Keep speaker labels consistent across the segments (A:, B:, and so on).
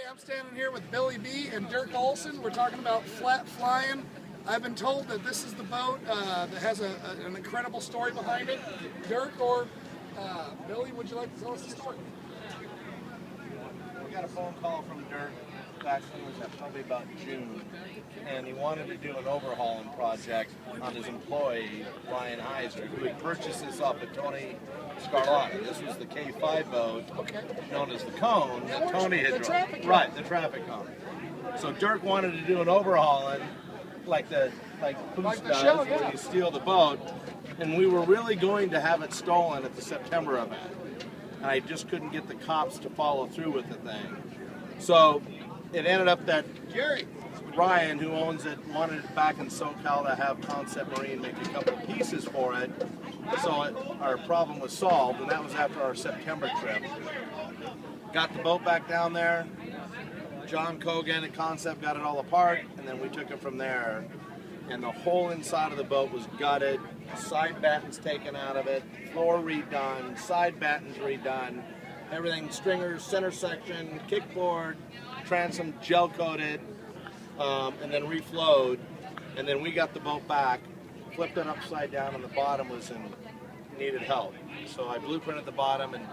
A: I'm standing here with Billy B and Derk Olson. We're talking about flat flying. I've been told that this is the boat that has an incredible story behind it. Derk or Billy, would you like to tell us the story?
B: We got a phone call from Derk back when was that, probably about June, and he wanted to do an overhauling project on his employee, Ryan Heiser, who had purchased this off of Tony Scarlotta. This was the K5 boat, known as the Cone, that Tony had drawn. Right, the traffic cone. So Derk wanted to do an overhauling like Poos does,
A: show,
B: where you steal the boat, and we were really going to have it stolen at the September event. And I just couldn't get the cops to follow through with the thing. So it ended up that Ryan, who owns it, wanted it back in SoCal to have Concept Marine make a couple of pieces for it. So our problem was solved, and that was after our September trip. Got the boat back down there. John Cogan at Concept got it all apart, and then we took it from there. And the whole inside of the boat was gutted, side battens taken out of it, floor redone, side battens redone, everything, stringers, center section, kickboard, transom gel coated, and then reflowed. And then we got the boat back, flipped it upside down, and the bottom was needed help. So I blueprinted the bottom and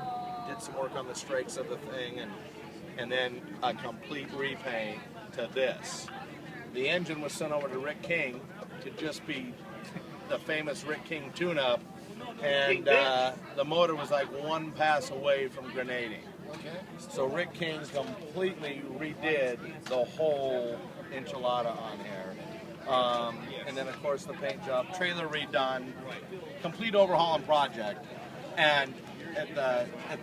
B: did some work on the strakes of the thing, and then a complete repaint to this. The engine was sent over to Rick King to just be the famous Rick King tune-up, and the motor was like one pass away from grenading. So Rick King completely redid the whole enchilada on here. And then of course the paint job, trailer redone, complete overhauling project. And at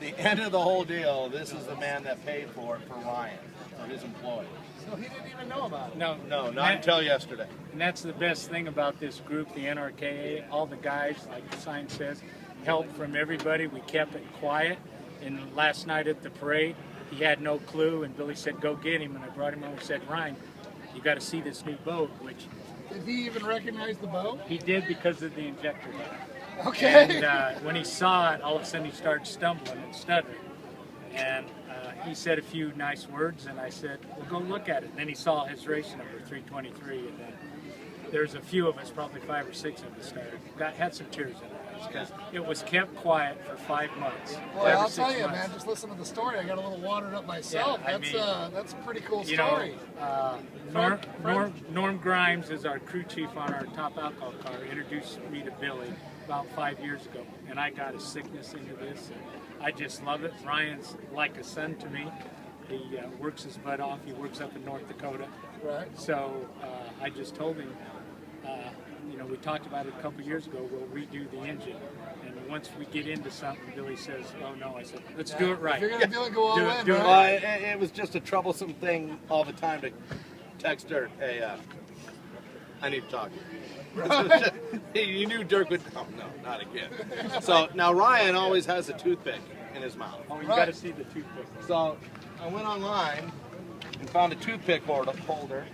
B: the end of the whole deal, this is the man that paid for it for Ryan, for his employee.
A: So he didn't even know about it?
B: No, not until yesterday.
C: And that's the best thing about this group, the NRKA. All the guys, like the sign says, help from everybody. We kept it quiet. And last night at the parade, he had no clue, and Billy said, go get him. And I brought him over and said, Ryan, you got to see this new boat, which...
A: Did he even recognize the boat?
C: He did because of the injector light.
A: Okay.
C: And when he saw it, all of a sudden he started stumbling and stuttering. And he said a few nice words, and I said, well, go look at it. And then he saw his race number, 323, and then there's a few of us, probably 5 or 6 of us, had some tears in our eyes, because it was kept quiet for 5 months.
A: Well, I'll tell you, man, just listen to the story. I got a little watered up myself. Yeah, that's a pretty cool story.
C: Norm Grimes is our crew chief on our top alcohol car, introduced me to Billy about 5 years ago, and I got a sickness into this, and I just love it. Ryan's like a son to me. He works his butt off. He works up in North Dakota.
A: Right.
C: So I just told him, we talked about it a couple years ago, we'll redo the engine. And once we get into something, Billy says, oh no, I said, let's do it right.
A: If you're going to do it, go all in, right?
B: Well, it was just a troublesome thing all the time to text Derk, hey, I need to talk to you. You knew Derk would, oh no, not again. So now Ryan always has a toothpick in his mouth.
C: Oh, you got to see the toothpick.
B: So I went online and found a toothpick holder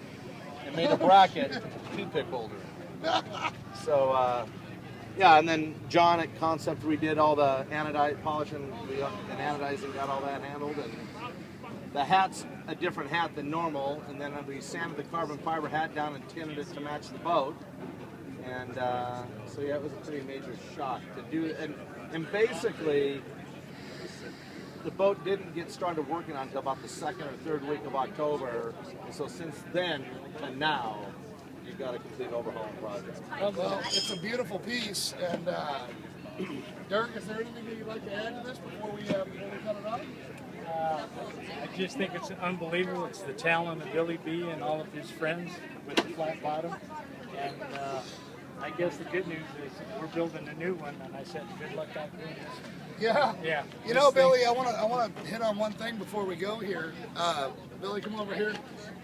B: and made a bracket toothpick holder. So yeah, and then John at Concept redid all the polish and anodizing, got all that handled, and the hat's a different hat than normal, and then we sanded the carbon fiber hat down and tinted it to match the boat. And so yeah, it was a pretty major shock to do, and basically the boat didn't get started working on until about the 2nd or 3rd week of October, and so since then to now, you've got a complete overhauling project.
A: Well, it's a beautiful piece, and Derk, is there anything that you'd like to add to this before we cut it off?
C: I just think it's unbelievable. It's the talent of Billy B and all of his friends with the flat bottom, and I guess the good news is we're building a new one, and I said good luck out doing this.
A: Yeah.
C: Yeah.
A: You know, Billy, I want to hit on one thing before we go here. Billy, come over here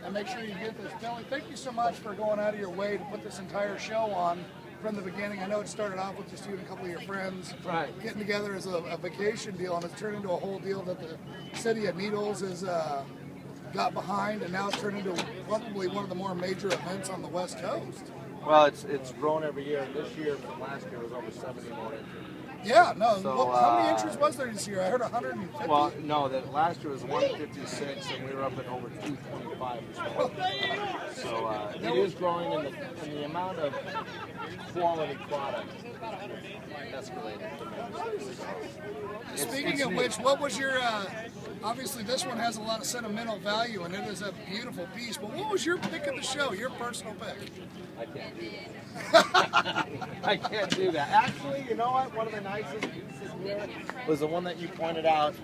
A: and make sure you get this. Billy, thank you so much for going out of your way to put this entire show on from the beginning. I know it started off with just you and a couple of your friends getting together as a vacation deal, and it's turned into a whole deal that the city of Needles has got behind, and now it's turned into probably one of the more major events on the West Coast.
B: Well, it's grown every year, and this year from last year was over 70 more entries.
A: Yeah, no.
B: So,
A: How many entries was there this year? I heard 150.
B: Well, no, that last year was 156, and we were up at over 225 this morning. So it is growing in the amount of quality product escalated tremendously.
A: Speaking of which, what was your? Obviously, this one has a lot of sentimental value, and it is a beautiful piece. But what was your pick of the show? Your personal pick?
B: I can't do that. I can't do that. Actually, you know what? One of the nicest pieces here was the one that you pointed out.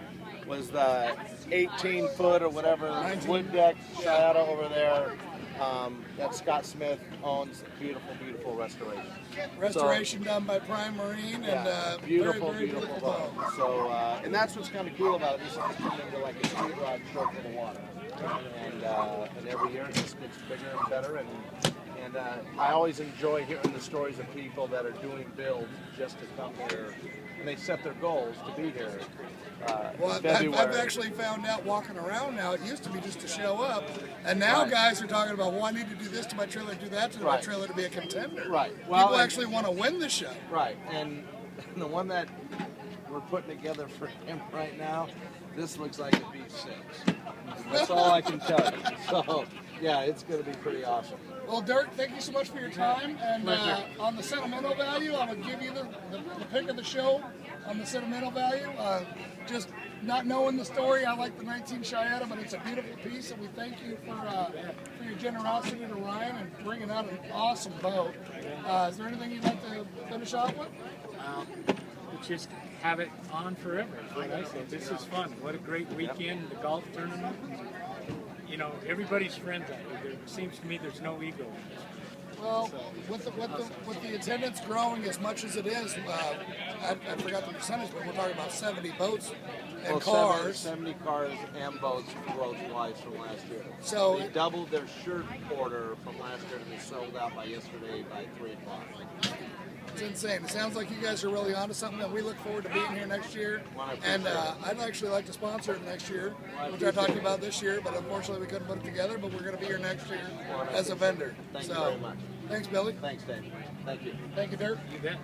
B: Was the 18-foot or whatever wood deck Shiata over there that Scott Smith owns. Beautiful, beautiful restoration.
A: Restoration done by Prime Marine, and
B: beautiful,
A: very
B: beautiful
A: boat.
B: boat. So, and that's what's kind of cool about it. This has turned into like a street rod short for the water, and every year it just gets bigger and better. And I always enjoy hearing the stories of people that are doing builds just to come here, and they set their goals to be here.
A: Well, I've actually found out walking around now, it used to be just to show up, and now guys are talking about, well, I need to do this to my trailer, do that to my trailer to be a contender.
B: Right. Well,
A: people actually want to win the show.
B: Right. And the one that we're putting together for him right now, this looks like a B6. That's all I can tell you. So, yeah, it's going to be pretty awesome.
A: Well, Derk, thank you so much for your time. And on the sentimental value, I'm going to give you the pick of the show on the sentimental value. Just not knowing the story, I like the 19 Shiata, but it's a beautiful piece, and we thank you for your generosity to Ryan and bringing out an awesome boat. Is there anything you'd like to finish off with?
C: Just have it on forever. Is what I say. This is fun. What a great weekend, the golf tournament. You know, everybody's friends out here. It seems to me there's no ego.
A: Well, with the attendance growing as much as it is, I forgot the percentage, but we're talking about 70 boats and cars.
B: 70 cars and boats growth-wise from last year.
A: So
B: they doubled their shirt order from last year, and they sold out by yesterday by 3 o'clock.
A: It's insane. It sounds like you guys are really onto something, and we look forward to being here next year. And I'd actually like to sponsor it next year, which I talked about this year, but unfortunately we couldn't put it together. But we're going to be here next year as a vendor.
B: Thank you very much.
A: Thanks, Billy.
B: Thanks, Dave. Thank you.
A: Thank you, Dirk.
C: You bet.